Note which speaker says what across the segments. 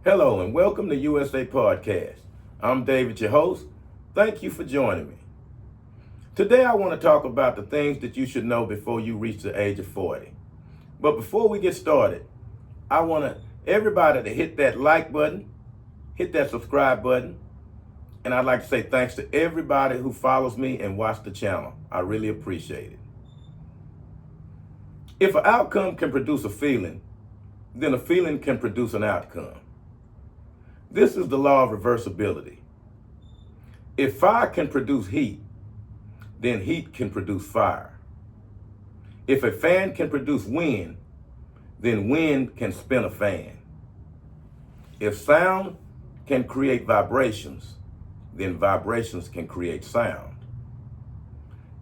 Speaker 1: Hello and welcome to USA Podcast. I'm David, your host. Thank you for joining me. Today I want to talk about the things that you should know before you reach the age of 40. But before we get started, I want everybody to hit that like button, hit that subscribe button, and I'd like to say thanks to everybody who follows me and watches the channel. I really appreciate it. If an outcome can produce a feeling, then a feeling can produce an outcome. This is the law of reversibility. If fire can produce heat, then heat can produce fire. If a fan can produce wind, then wind can spin a fan. If sound can create vibrations, then vibrations can create sound.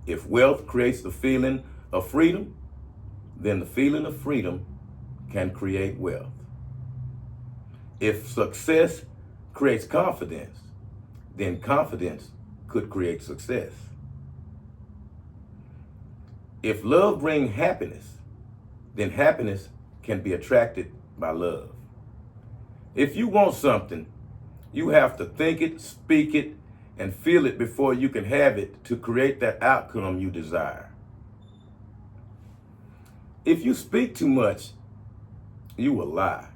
Speaker 1: If wealth creates the feeling of freedom, then the feeling of freedom can create wealth. If success creates confidence, then confidence could create success. If love brings happiness, then happiness can be attracted by love. If you want something, you have to think it, speak it, and feel it before you can have it to create that outcome you desire. If you speak too much, you will lie.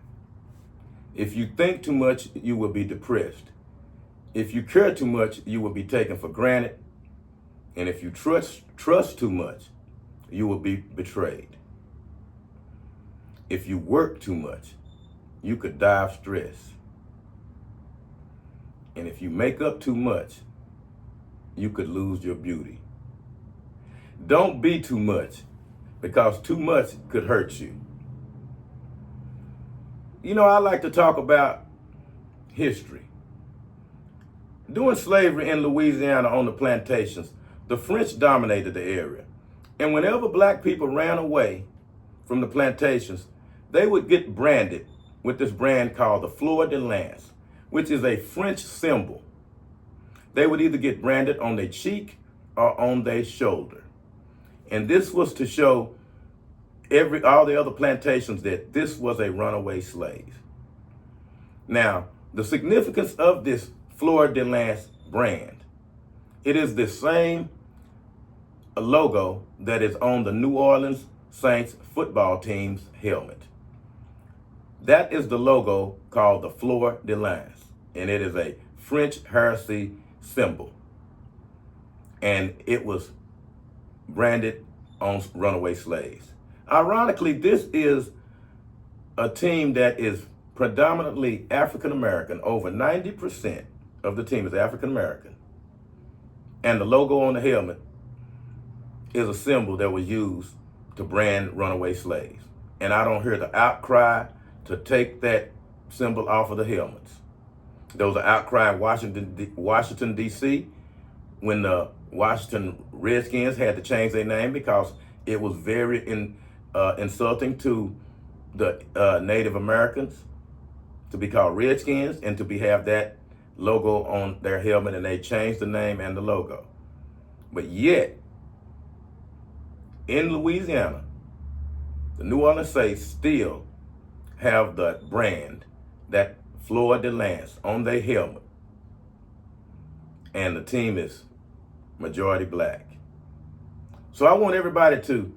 Speaker 1: If you think too much, you will be depressed. If you care too much, you will be taken for granted. And if you trust too much, you will be betrayed. If you work too much, you could die of stress. And if you make up too much, you could lose your beauty. Don't be too much, because too much could hurt you. You know, I like to talk about history. During slavery in Louisiana on the plantations, the French dominated the area. And whenever black people ran away from the plantations, they would get branded with this brand called the Fleur de Lance, which is a French symbol. They would either get branded on their cheek or on their shoulder. And this was to show all the other plantations that this was a runaway slave. Now, the significance of this Fleur de Lance brand, it is the same logo that is on the New Orleans Saints football team's helmet. That is the logo called the Fleur de Lance, and it is a French heresy symbol. And it was branded on runaway slaves. Ironically, this is a team that is predominantly African American. Over 90% of the team is African American. And the logo on the helmet is a symbol that was used to brand runaway slaves. And I don't hear the outcry to take that symbol off of the helmets. There was an outcry in Washington, D.C. when the Washington Redskins had to change their name because it was very insulting to the Native Americans to be called Redskins and to have that logo on their helmet, and they changed the name and the logo. But yet, in Louisiana, the New Orleans Saints still have the brand, that Fleur de Lance, on their helmet. And the team is majority black. So I want everybody to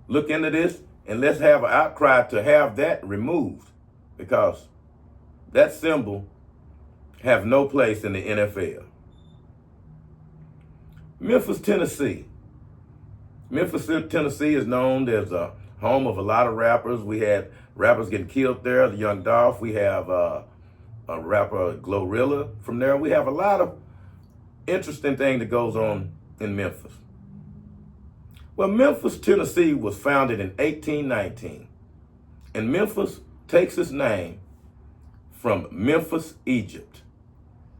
Speaker 1: look into this, and let's have an outcry to have that removed, because that symbol have no place in the NFL. Memphis, Tennessee. Memphis, Tennessee is known as a home of a lot of rappers. We had rappers getting killed there, the Young Dolph. We have a rapper, Glorilla, from there. We have a lot of interesting thing that goes on in Memphis. Well, Memphis, Tennessee was founded in 1819, and Memphis takes its name from Memphis, Egypt.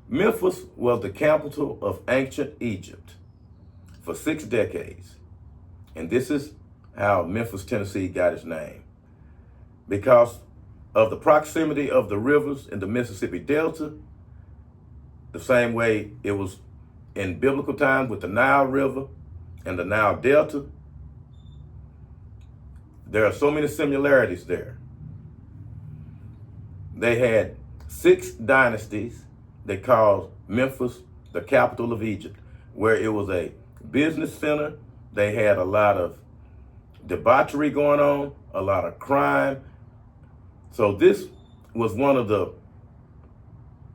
Speaker 1: Memphis was the capital of ancient Egypt for 6 decades, and this is how Memphis, Tennessee got its name. Because of the proximity of the rivers in the Mississippi Delta, the same way it was in biblical times with the Nile River and the Nile Delta. There are so many similarities there. They had 6 dynasties. They called Memphis the capital of Egypt, where it was a business center. They had a lot of debauchery going on, a lot of crime. So this was one of the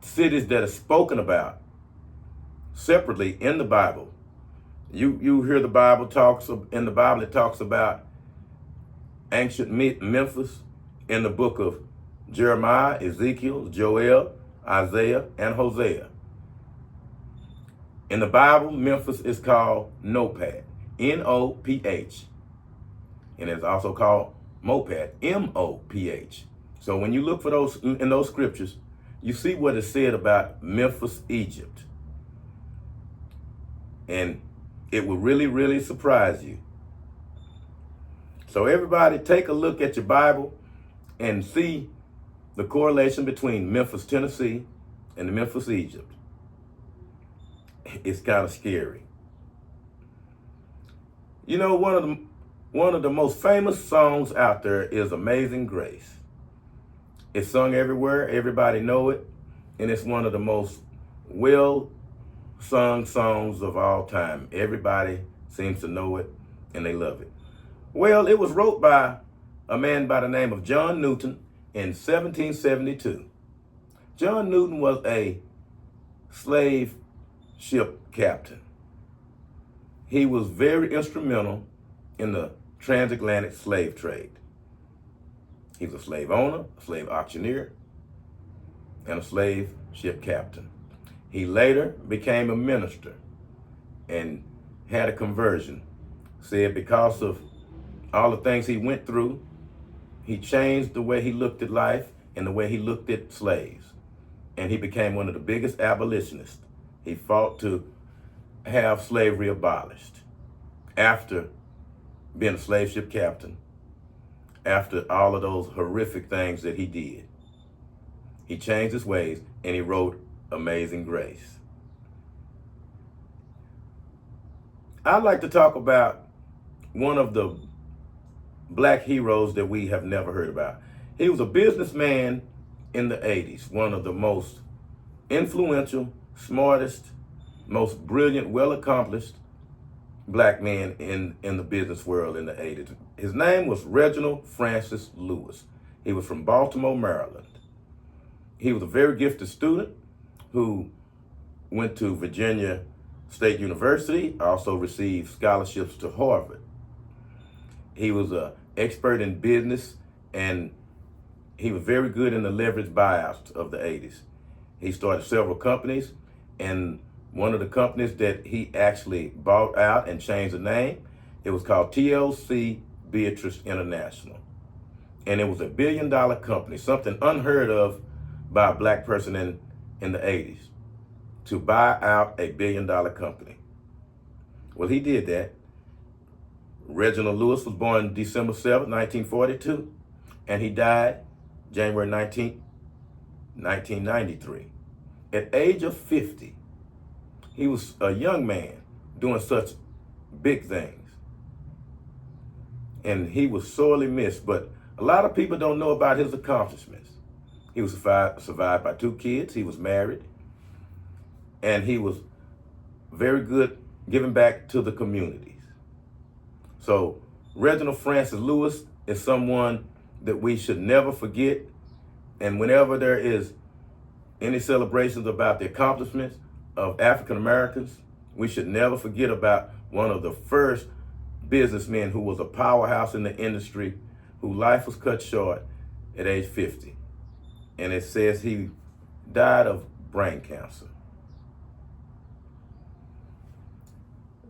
Speaker 1: cities that is spoken about separately in the Bible. You hear the Bible talks in the Bible, it talks about ancient Memphis in the book of Jeremiah, Ezekiel, Joel, Isaiah, and Hosea. In the Bible, Memphis is called Nopad, N-O-P-H. And it's also called Mopad, M-O-P-H. So when you look for those in those scriptures, you see what is said about Memphis, Egypt. And it will really, really surprise you. So everybody take a look at your Bible and see the correlation between Memphis, Tennessee and Memphis, Egypt. It's kind of scary. You know, one of the most famous songs out there is Amazing Grace. It's sung everywhere, everybody know it, and it's one of the most well-sung songs of all time. Everybody seems to know it, and they love it. Well, it was wrote by a man by the name of John Newton in 1772. John Newton was a slave ship captain. He was very instrumental in the transatlantic slave trade. He was a slave owner, a slave auctioneer, and a slave ship captain. He later became a minister and had a conversion. Said because of all the things he went through, he changed the way he looked at life and the way he looked at slaves. And he became one of the biggest abolitionists. He fought to have slavery abolished after being a slave ship captain, after all of those horrific things that he did. He changed his ways and he wrote Amazing Grace. I'd like to talk about one of the black heroes that we have never heard about. He was a businessman in the 80s, one of the most influential, smartest, most brilliant, well-accomplished black men in the business world in the 80s. His name was Reginald Francis Lewis. He was from Baltimore, Maryland. He was a very gifted student who went to Virginia State University, also received scholarships to Harvard. He was an expert in business, and he was very good in the leverage buyouts of the 80s. He started several companies, and one of the companies that he actually bought out and changed the name, it was called TLC Beatrice International. And it was a $1 billion company, something unheard of by a black person in the 80s, to buy out a $1 billion company. Well, he did that. Reginald Lewis was born December 7th, 1942, and he died January 19th, 1993. At age of 50, he was a young man doing such big things. And he was sorely missed, but a lot of people don't know about his accomplishments. He was survived by 2 kids, he was married, and he was very good giving back to the communities. So Reginald Francis Lewis is someone that we should never forget. And whenever there is any celebrations about the accomplishments of African Americans, we should never forget about one of the first businessmen who was a powerhouse in the industry, whose life was cut short at age 50. And it says he died of brain cancer.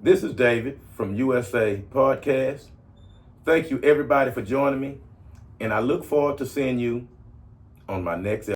Speaker 1: This is David from USA Podcast. Thank you everybody for joining me, and I look forward to seeing you on my next episode.